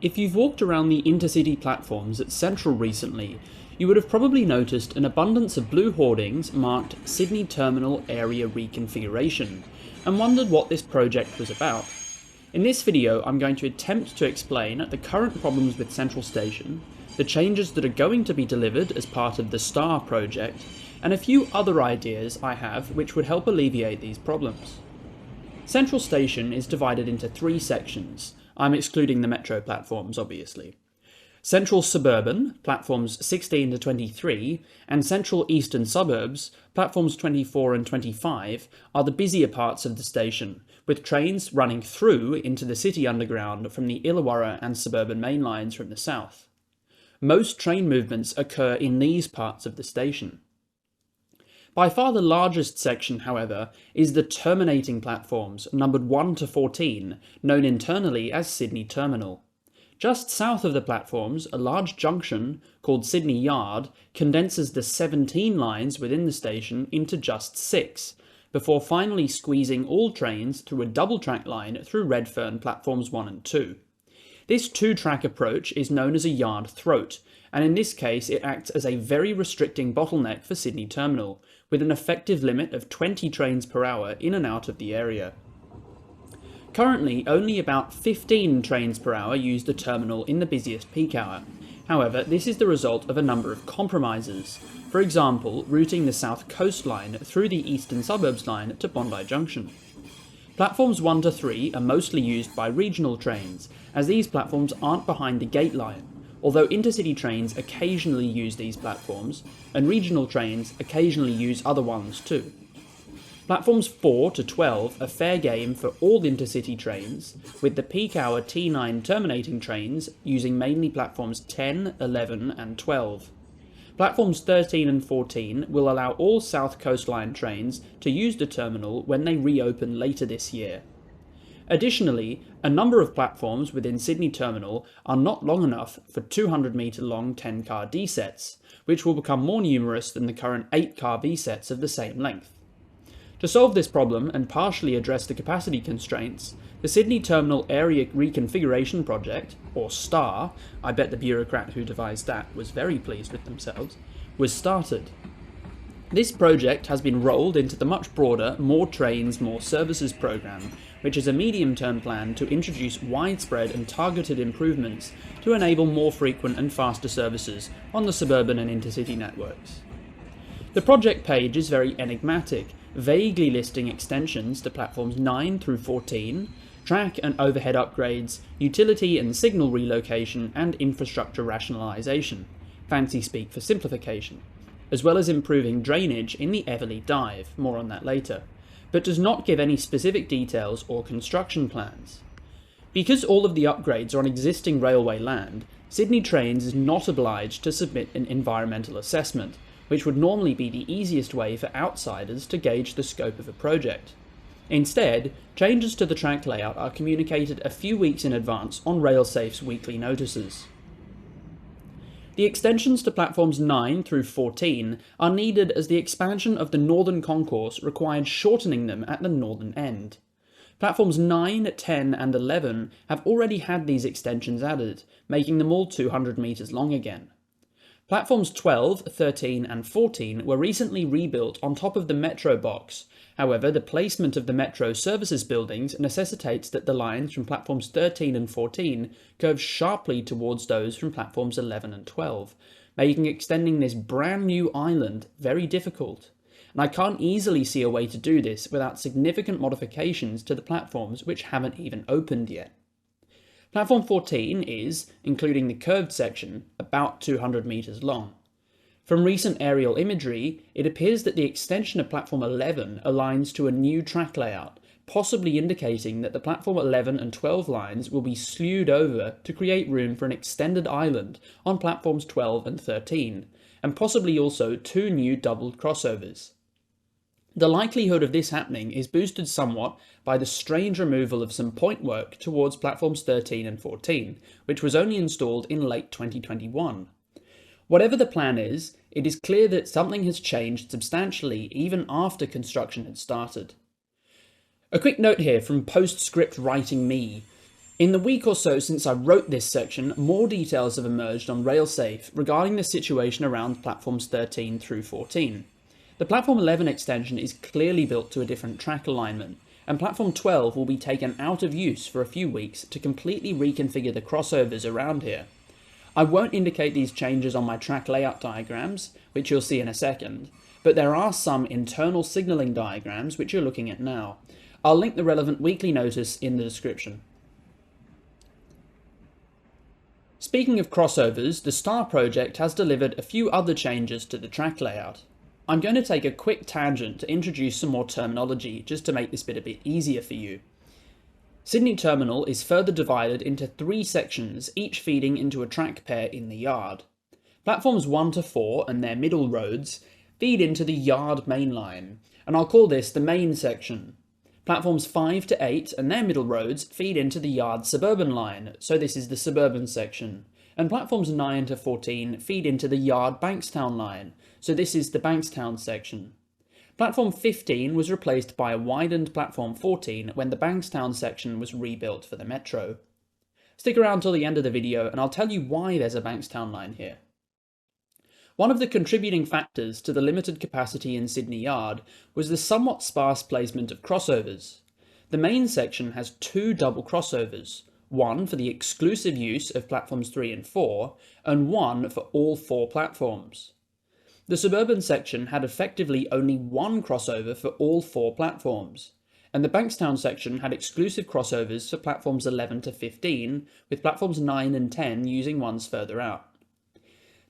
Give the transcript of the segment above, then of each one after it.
If you've walked around the intercity platforms at Central recently, you would have probably noticed an abundance of blue hoardings marked Sydney Terminal Area Reconfiguration, and wondered what this project was about. In this video, I'm going to attempt to explain the current problems with Central Station, the changes that are going to be delivered as part of the STAR project, and a few other ideas I have which would help alleviate these problems. Central Station is divided into three sections. I'm excluding the metro platforms, obviously. Central Suburban, platforms 16 to 23, and Central Eastern Suburbs, platforms 24 and 25, are the busier parts of the station, with trains running through into the City Underground from the Illawarra and Suburban main lines from the south. Most train movements occur in these parts of the station. By far the largest section, however, is the terminating platforms, numbered 1 to 14, known internally as Sydney Terminal. Just south of the platforms, a large junction, called Sydney Yard, condenses the 17 lines within the station into just 6, before finally squeezing all trains through a double-track line through Redfern platforms 1 and 2. This two-track approach is known as a yard throat, and in this case it acts as a very restricting bottleneck for Sydney Terminal, with an effective limit of 20 trains per hour in and out of the area. Currently, only about 15 trains per hour use the terminal in the busiest peak hour. However, this is the result of a number of compromises. For example, routing the South Coast line through the Eastern Suburbs line to Bondi Junction. Platforms 1 to 3 are mostly used by regional trains, as these platforms aren't behind the gate line, although intercity trains occasionally use these platforms, and regional trains occasionally use other ones too. Platforms 4 to 12 are fair game for all intercity trains, with the peak hour T9 terminating trains using mainly platforms 10, 11 and 12. Platforms 13 and 14 will allow all South Coast Line trains to use the terminal when they reopen later this year. Additionally, a number of platforms within Sydney Terminal are not long enough for 200-metre long 10-car D-sets, which will become more numerous than the current 8-car V-sets of the same length. To solve this problem and partially address the capacity constraints, the Sydney Terminal Area Reconfiguration Project, or STAR, I bet the bureaucrat who devised that was very pleased with themselves, was started. This project has been rolled into the much broader More Trains, More Services programme, which is a medium-term plan to introduce widespread and targeted improvements to enable more frequent and faster services on the suburban and intercity networks. The project page is very enigmatic, vaguely listing extensions to platforms 9 through 14, track and overhead upgrades, utility and signal relocation, and infrastructure rationalisation, fancy speak for simplification, as well as improving drainage in the Everleigh Dive, more on that later, but does not give any specific details or construction plans. Because all of the upgrades are on existing railway land, Sydney Trains is not obliged to submit an environmental assessment, which would normally be the easiest way for outsiders to gauge the scope of a project. Instead, changes to the track layout are communicated a few weeks in advance on RailSafe's weekly notices. The extensions to platforms 9 through 14 are needed as the expansion of the northern concourse required shortening them at the northern end. Platforms 9, 10 and 11 have already had these extensions added, making them all 200 metres long again. Platforms 12, 13 and 14 were recently rebuilt on top of the metro box. However, the placement of the metro services buildings necessitates that the lines from platforms 13 and 14 curve sharply towards those from platforms 11 and 12, making extending this brand new island very difficult. And I can't easily see a way to do this without significant modifications to the platforms which haven't even opened yet. Platform 14 is, including the curved section, about 200 metres long. From recent aerial imagery, it appears that the extension of platform 11 aligns to a new track layout, possibly indicating that the platform 11 and 12 lines will be slewed over to create room for an extended island on platforms 12 and 13, and possibly also 2 new doubled crossovers. The likelihood of this happening is boosted somewhat by the strange removal of some point work towards platforms 13 and 14, which was only installed in late 2021. Whatever the plan is, it is clear that something has changed substantially even after construction had started. A quick note here from postscript writing me. In the week or so since I wrote this section, more details have emerged on Railsafe regarding the situation around platforms 13 through 14. The Platform 11 extension is clearly built to a different track alignment, and Platform 12 will be taken out of use for a few weeks to completely reconfigure the crossovers around here. I won't indicate these changes on my track layout diagrams, which you'll see in a second, but there are some internal signalling diagrams which you're looking at now. I'll link the relevant weekly notice in the description. Speaking of crossovers, the Star project has delivered a few other changes to the track layout. I'm going to take a quick tangent to introduce some more terminology just to make this bit a bit easier for you. Sydney Terminal is further divided into 3 sections, each feeding into a track pair in the yard. Platforms 1 to 4 and their middle roads feed into the yard main line, and I'll call this the main section. Platforms 5 to 8 and their middle roads feed into the yard suburban line, so this is the suburban section. And platforms 9 to 14 feed into the yard Bankstown line, so this is the Bankstown section. Platform 15 was replaced by a widened platform 14 when the Bankstown section was rebuilt for the metro. Stick around till the end of the video and I'll tell you why there's a Bankstown line here. One of the contributing factors to the limited capacity in Sydney Yard was the somewhat sparse placement of crossovers. The main section has 2 double crossovers, one for the exclusive use of platforms 3 and 4, and one for all 4 platforms. The suburban section had effectively only 1 crossover for all 4 platforms, and the Bankstown section had exclusive crossovers for platforms 11 to 15, with platforms 9 and 10 using ones further out.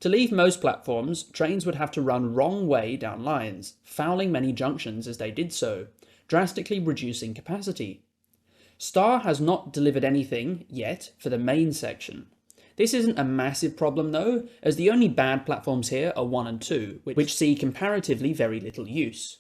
To leave most platforms, trains would have to run wrong way down lines, fouling many junctions as they did so, drastically reducing capacity. Star has not delivered anything yet for the main section. This isn't a massive problem though, as the only bad platforms here are 1 and 2, which see comparatively very little use.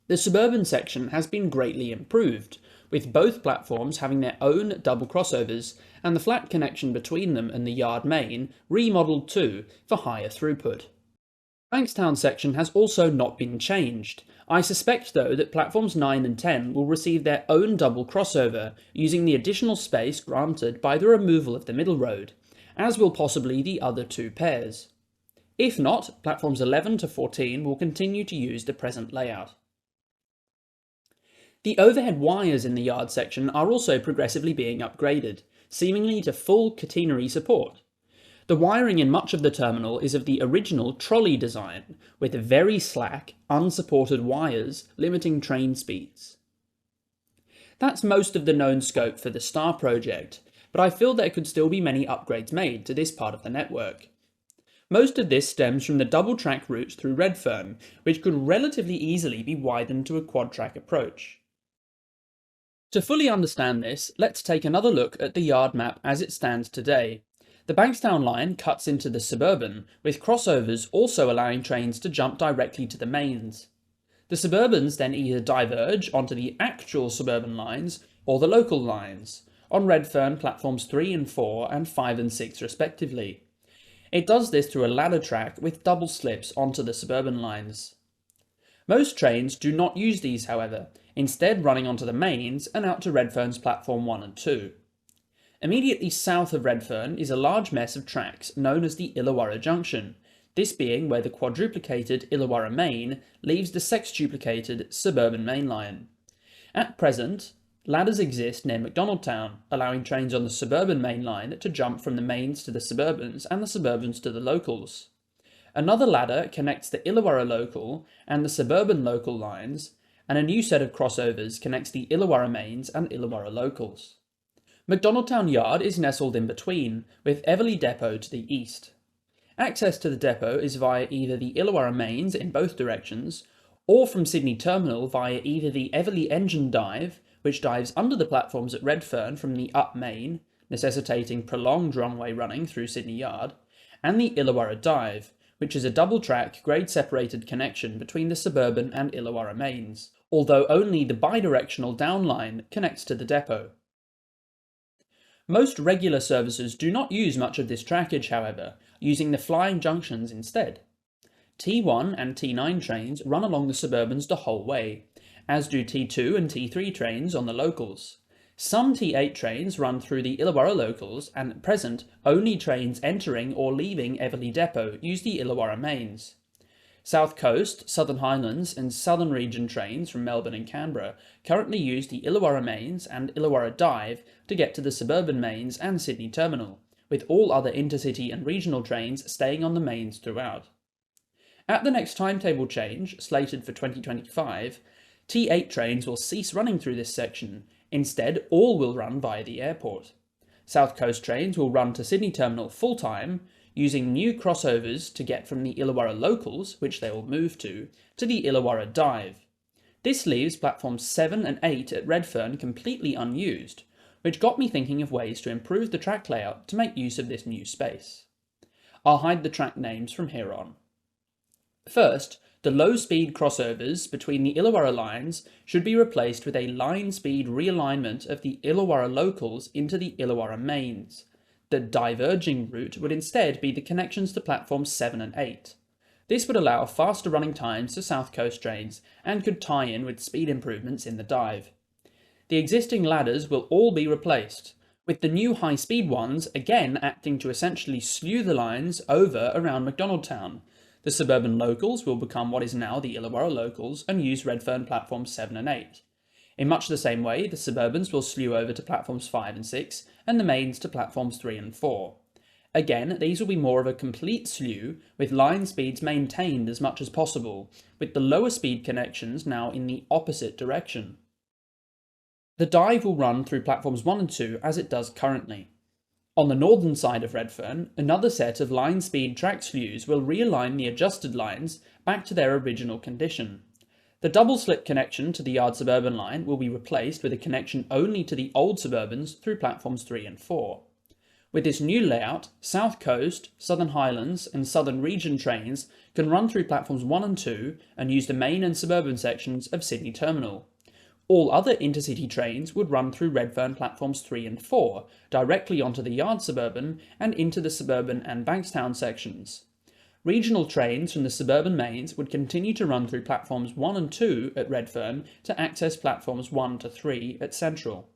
The suburban section has been greatly improved, with both platforms having their own double crossovers and the flat connection between them and the yard main remodelled too for higher throughput. Bankstown section has also not been changed. I suspect though that platforms 9 and 10 will receive their own double crossover using the additional space granted by the removal of the middle road, as will possibly the other 2 pairs. If not, platforms 11 to 14 will continue to use the present layout. The overhead wires in the yard section are also progressively being upgraded, seemingly to full catenary support. The wiring in much of the terminal is of the original trolley design, with very slack, unsupported wires limiting train speeds. That's most of the known scope for the Star project, but I feel there could still be many upgrades made to this part of the network. Most of this stems from the double track route through Redfern, which could relatively easily be widened to a quad track approach. To fully understand this, let's take another look at the yard map as it stands today. The Bankstown line cuts into the suburban, with crossovers also allowing trains to jump directly to the mains. The suburbans then either diverge onto the actual suburban lines or the local lines, on Redfern platforms 3 and 4 and 5 and 6 respectively. It does this through a ladder track with double slips onto the suburban lines. Most trains do not use these however, instead running onto the mains and out to Redfern's platform 1 and 2. Immediately south of Redfern is a large mess of tracks known as the Illawarra Junction, this being where the quadruplicated Illawarra Main leaves the sextuplicated suburban main line. At present, ladders exist near McDonaldtown, allowing trains on the suburban main line to jump from the mains to the suburbans and the suburbans to the locals. Another ladder connects the Illawarra local and the suburban local lines, and a new set of crossovers connects the Illawarra mains and Illawarra locals. McDonaldtown Yard is nestled in between, with Everleigh Depot to the east. Access to the depot is via either the Illawarra mains in both directions, or from Sydney Terminal via either the Everleigh Engine Dive, which dives under the platforms at Redfern from the up main, necessitating prolonged runway running through Sydney Yard, and the Illawarra Dive, which is a double-track, grade-separated connection between the suburban and Illawarra mains, although only the bidirectional downline connects to the depot. Most regular services do not use much of this trackage, however, using the flying junctions instead. T1 and T9 trains run along the suburbans the whole way, as do T2 and T3 trains on the locals. Some T8 trains run through the Illawarra locals, and at present only trains entering or leaving Everley Depot use the Illawarra mains. South Coast, Southern Highlands and Southern Region trains from Melbourne and Canberra currently use the Illawarra mains and Illawarra Dive to get to the suburban mains and Sydney Terminal, with all other intercity and regional trains staying on the mains throughout. At the next timetable change, slated for 2025, T8 trains will cease running through this section. Instead, all will run via the airport. South Coast trains will run to Sydney Terminal full-time, using new crossovers to get from the Illawarra locals, which they will move to the Illawarra Dive. This leaves platforms 7 and 8 at Redfern completely unused, which got me thinking of ways to improve the track layout to make use of this new space. I'll hide the track names from here on. First, the low-speed crossovers between the Illawarra lines should be replaced with a line speed realignment of the Illawarra locals into the Illawarra mains. The diverging route would instead be the connections to platforms 7 and 8. This would allow faster running times to South Coast trains and could tie in with speed improvements in the dive. The existing ladders will all be replaced, with the new high-speed ones again acting to essentially slew the lines over around McDonaldtown. The suburban locals will become what is now the Illawarra locals and use Redfern platforms 7 and 8. In much the same way, the suburbans will slew over to platforms 5 and 6, and the mains to platforms 3 and 4. Again, these will be more of a complete slew, with line speeds maintained as much as possible, with the lower speed connections now in the opposite direction. The dive will run through platforms 1 and 2 as it does currently. On the northern side of Redfern, another set of line speed track slews will realign the adjusted lines back to their original condition. The double slip connection to the Yard Suburban line will be replaced with a connection only to the old Suburbans through platforms 3 and 4. With this new layout, South Coast, Southern Highlands and Southern Region trains can run through platforms 1 and 2 and use the main and suburban sections of Sydney Terminal. All other intercity trains would run through Redfern platforms 3 and 4, directly onto the Yard Suburban and into the suburban and Bankstown sections. Regional trains from the suburban mains would continue to run through platforms 1 and 2 at Redfern to access platforms 1 to 3 at Central.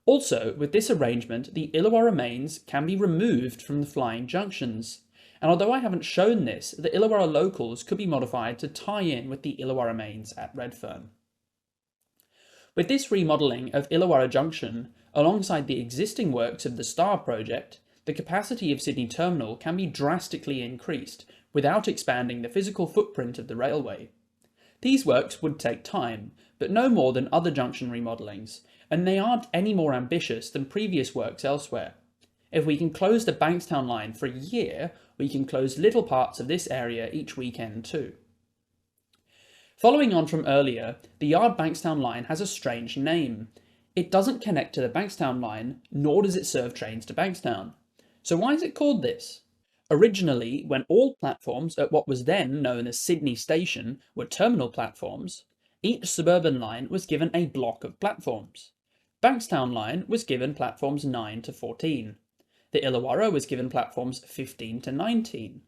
Also, with this arrangement, the Illawarra mains can be removed from the flying junctions, and although I haven't shown this, the Illawarra locals could be modified to tie in with the Illawarra mains at Redfern. With this remodelling of Illawarra Junction, alongside the existing works of the STAR project, the capacity of Sydney Terminal can be drastically increased without expanding the physical footprint of the railway. These works would take time, but no more than other junction remodellings, and they aren't any more ambitious than previous works elsewhere. If we can close the Bankstown line for a year, we can close little parts of this area each weekend too. Following on from earlier, the Yard Bankstown line has a strange name. It doesn't connect to the Bankstown line, nor does it serve trains to Bankstown. So why is it called this? Originally, when all platforms at what was then known as Sydney Station were terminal platforms, each suburban line was given a block of platforms. Bankstown line was given platforms 9 to 14. The Illawarra was given platforms 15 to 19.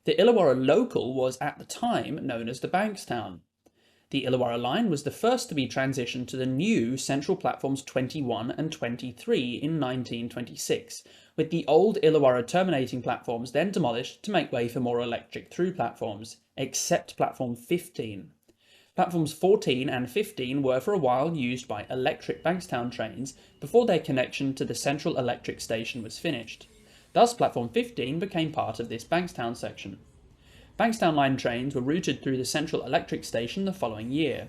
The Illawarra local was at the time known as the Bankstown. The Illawarra line was the first to be transitioned to the new central platforms 21 and 23 in 1926, with the old Illawarra terminating platforms then demolished to make way for more electric through platforms, except platform 15. Platforms 14 and 15 were for a while used by electric Bankstown trains before their connection to the central electric station was finished. Thus platform 15 became part of this Bankstown section. Bankstown line trains were routed through the central electric station the following year.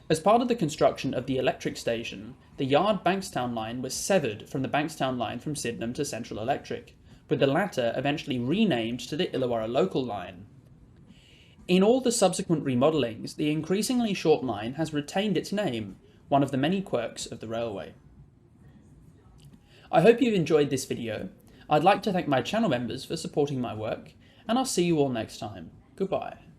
As part of the construction of the electric station, the Yard Bankstown line was severed from the Bankstown line from Sydenham to Central Electric, with the latter eventually renamed to the Illawarra local line. In all the subsequent remodellings, the increasingly short line has retained its name, one of the many quirks of the railway. I hope you've enjoyed this video. I'd like to thank my channel members for supporting my work, and I'll see you all next time. Goodbye.